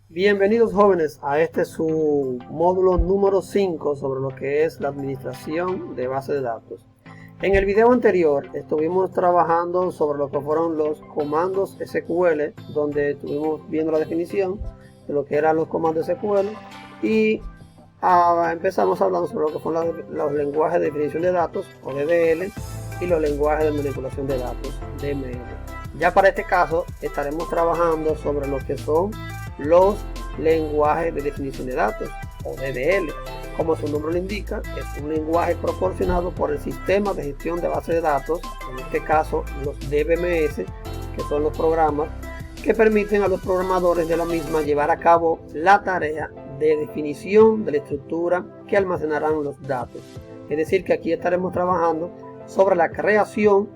Bienvenidos jóvenes a este su módulo número 5 sobre lo que es la administración de base de datos. En el video anterior estuvimos trabajando sobre lo que fueron los comandos SQL, donde estuvimos viendo la definición de lo que eran los comandos SQL y empezamos hablando sobre lo que fueron los lenguajes de definición de datos o DDL y los lenguajes de manipulación de datos DML. Ya para este caso estaremos trabajando sobre lo que son los lenguajes de definición de datos o DDL. Como su nombre lo indica, es un lenguaje proporcionado por el sistema de gestión de base de datos, en este caso los DBMS, que son los programas que permiten a los programadores de la misma llevar a cabo la tarea de definición de la estructura que almacenarán los datos. Es decir, que aquí estaremos trabajando sobre la creación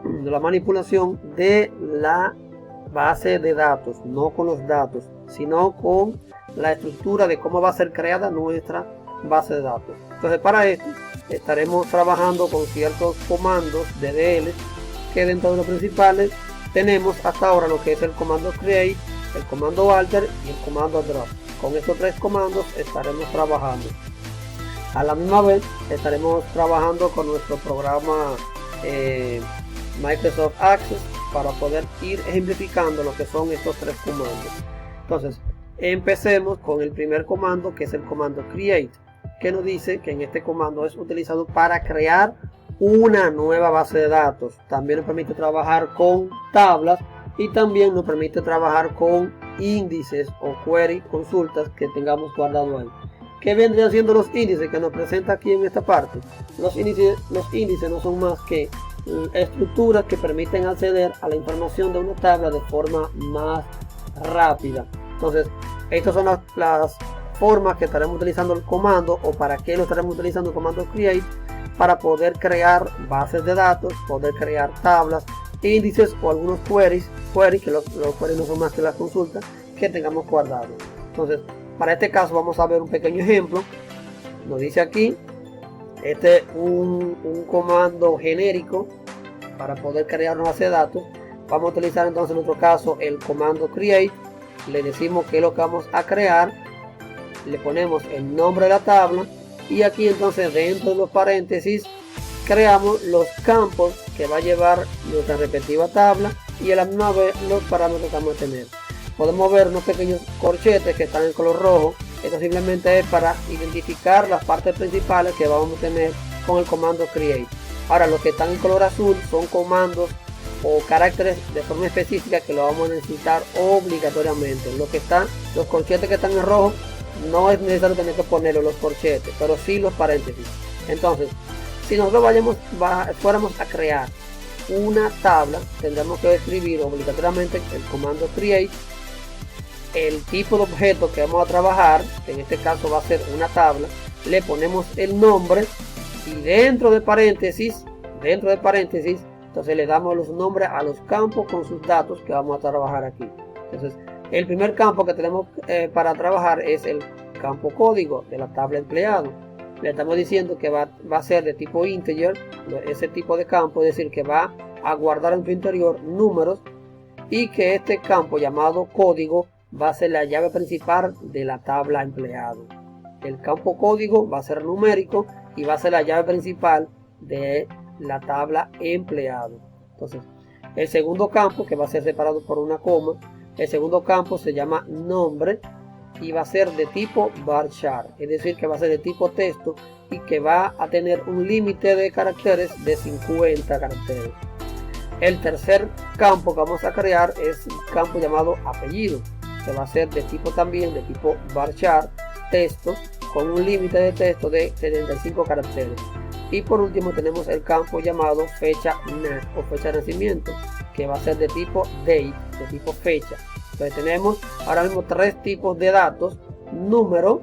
de la manipulación de la base de datos, no con los datos, sino con la estructura de cómo va a ser creada nuestra base de datos. Entonces, para esto estaremos trabajando con ciertos comandos DDL, que dentro de los principales tenemos hasta ahora lo que es el comando create, el comando alter y el comando drop. Con estos tres comandos estaremos trabajando. A la misma vez estaremos trabajando con nuestro programa Microsoft Access para poder ir ejemplificando lo que son estos tres comandos. Entonces, empecemos con el primer comando, que es el comando create, que nos dice que en este comando es utilizado para crear una nueva base de datos. También nos permite trabajar con tablas y también nos permite trabajar con índices o query, consultas que tengamos guardado ahí. ¿Qué vendrían siendo los índices que nos presenta aquí en esta parte? Los índices no son más que estructuras que permiten acceder a la información de una tabla de forma más rápida. Entonces, estas son las formas que estaremos utilizando el comando, o para qué lo estaremos utilizando el comando create, para poder crear bases de datos, poder crear tablas, índices o algunos queries que los queries no son más que las consultas que tengamos guardados. Entonces, para este caso vamos a ver un pequeño ejemplo. Nos dice aquí, este es un comando genérico para poder crear una base de datos. Vamos a utilizar entonces en nuestro caso el comando create. Le decimos que es lo que vamos a crear, le ponemos el nombre de la tabla y aquí entonces dentro de los paréntesis creamos los campos que va a llevar nuestra respectiva tabla y a la misma vez los parámetros que vamos a tener. Podemos ver unos pequeños corchetes que están en color rojo. Esto simplemente es para identificar las partes principales que vamos a tener con el comando create. Ahora, los que están en color azul son comandos o caracteres de forma específica que lo vamos a necesitar obligatoriamente. Los corchetes que están en rojo no es necesario tener que ponerlo los corchetes, pero sí los paréntesis. Entonces, si nosotros fuéramos a crear una tabla, tendremos que escribir obligatoriamente el comando create, el tipo de objeto que vamos a trabajar, en este caso va a ser una tabla, le ponemos el nombre y dentro de paréntesis, entonces le damos los nombres a los campos con sus datos que vamos a trabajar aquí. Entonces, el primer campo que tenemos para trabajar es el campo código de la tabla empleado. Le estamos diciendo que va a ser de tipo integer, ese tipo de campo, es decir, que va a guardar en su interior números, y que este campo llamado código va a ser la llave principal de la tabla empleado. El campo código va a ser numérico y va a ser la llave principal de la tabla empleado. Entonces, el segundo campo, que va a ser separado por una coma, el segundo campo se llama nombre y va a ser de tipo varchar, es decir, que va a ser de tipo texto y que va a tener un límite de caracteres de 50 caracteres. El tercer campo que vamos a crear es un campo llamado apellido, que va a ser de tipo varchar, texto, con un límite de texto de 75 caracteres. Y por último tenemos el campo llamado fecha o fecha de nacimiento, que va a ser de tipo date, de tipo fecha. Entonces tenemos ahora mismo tres tipos de datos: número,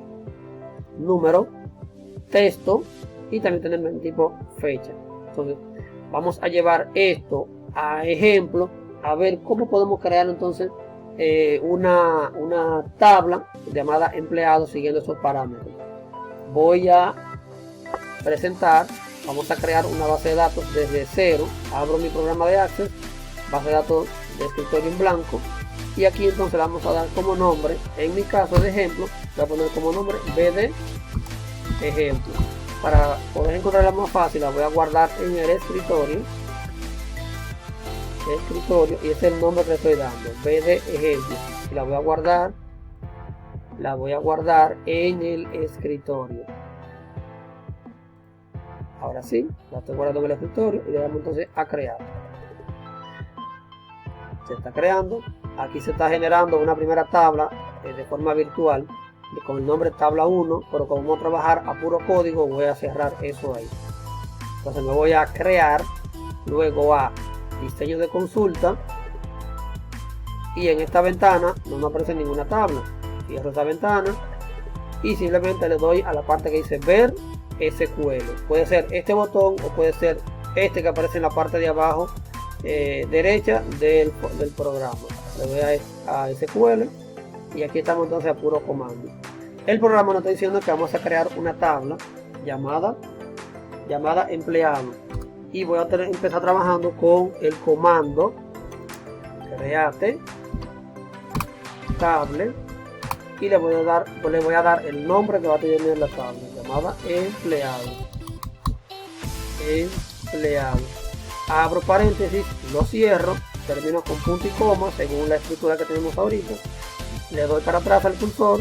texto y también tenemos el tipo fecha. Entonces vamos a llevar esto a ejemplo, a ver cómo podemos crear entonces una tabla llamada empleado siguiendo esos parámetros. Voy a presentar, vamos a crear una base de datos desde cero. Abro mi programa de Access, base de datos de escritorio en blanco, y aquí entonces le vamos a dar como nombre, en mi caso de ejemplo, voy a poner como nombre BD ejemplo. Para poder encontrarla más fácil, la voy a guardar en el escritorio, y ese es el nombre que le estoy dando, BD ejemplo, y la voy a guardar en el escritorio. Ahora sí, la estoy guardando en el escritorio y le damos entonces a crear. Se está creando, aquí se está generando una primera tabla de forma virtual con el nombre tabla 1, pero como vamos a trabajar a puro código, voy a cerrar eso ahí. Entonces me voy a crear, luego a diseño de consulta, y en esta ventana no me aparece ninguna tabla. Cierro esa ventana y simplemente le doy a la parte que dice ver SQL. Puede ser este botón o puede ser este que aparece en la parte de abajo derecha del programa. Le doy a SQL y aquí estamos entonces a puro comando. El programa nos está diciendo que vamos a crear una tabla llamada empleado, y voy a empezar trabajando con el comando create table, y le voy a dar el nombre que va a tener la tabla llamada empleado. Abro paréntesis, lo cierro, termino con punto y coma según la estructura que tenemos ahorita. Le doy para atrás al cursor,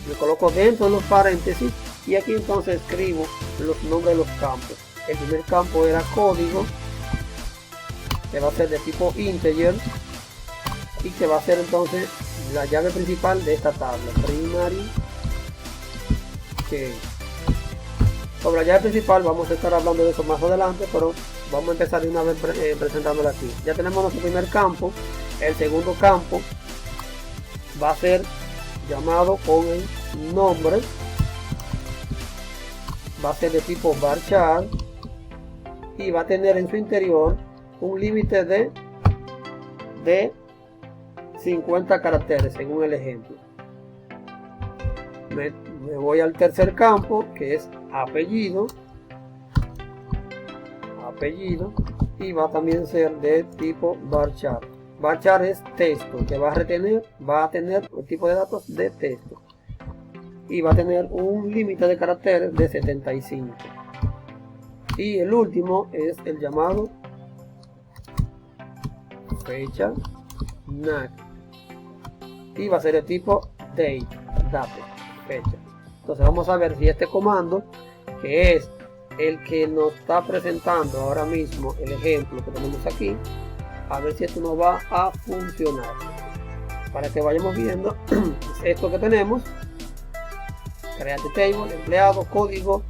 le coloco dentro de los paréntesis y aquí entonces escribo los nombres de los campos. El primer campo era código, que va a ser de tipo integer y que va a ser entonces la llave principal de esta tabla, primary key. Sobre la llave principal vamos a estar hablando de eso más adelante, pero vamos a empezar de una vez presentándola aquí. Ya tenemos nuestro primer campo. El segundo campo va a ser llamado con el nombre, va a ser de tipo varchar y va a tener en su interior un límite de 50 caracteres según el ejemplo. Me voy al tercer campo, que es apellido, y va a también ser de tipo varchar. Varchar es texto, que va a tener el tipo de datos de texto y va a tener un límite de caracteres de 75. Y el último es el llamado fecha NAC y va a ser de tipo date, fecha. Entonces vamos a ver si este comando, que es el que nos está presentando ahora mismo el ejemplo que tenemos aquí, a ver si esto nos va a funcionar. Para que vayamos viendo esto que tenemos: create table, empleado, código,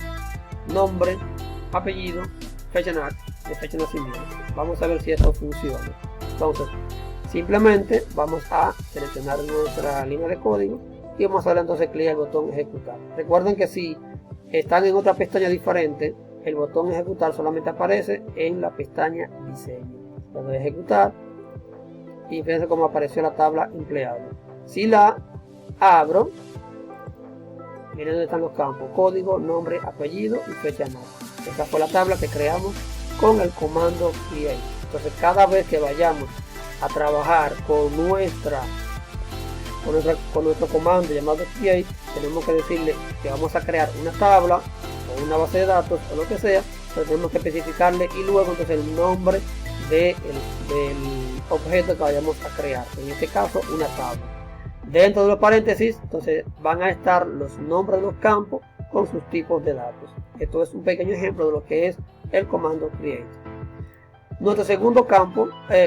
nombre, apellido, fecha de nacimiento. Vamos a ver si esto funciona. Entonces simplemente vamos a seleccionar nuestra línea de código y vamos a darle entonces clic al botón ejecutar. Recuerden que si están en otra pestaña diferente, el botón ejecutar solamente aparece en la pestaña diseño. Le doy a ejecutar y fíjense cómo apareció la tabla empleado. Si la abro, miren dónde están los campos: código, nombre, apellido y fecha NAC. Esta fue la tabla que creamos con el comando create. Entonces cada vez que vayamos a trabajar con nuestro comando llamado create, tenemos que decirle que vamos a crear una tabla o una base de datos o lo que sea, pero tenemos que especificarle y luego entonces el nombre del objeto que vayamos a crear, en este caso una tabla. Dentro de los paréntesis entonces van a estar los nombres de los campos con sus tipos de datos. Esto es un pequeño ejemplo de lo que es el comando create. Nuestro segundo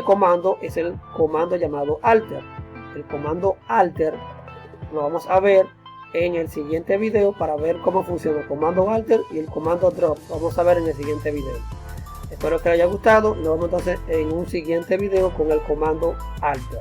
comando es el comando llamado alter. El comando alter lo vamos a ver en el siguiente video para ver cómo funciona el comando alter y el comando drop. Lo vamos a ver en el siguiente video. Espero que les haya gustado. Nos vemos entonces en un siguiente video con el comando alter.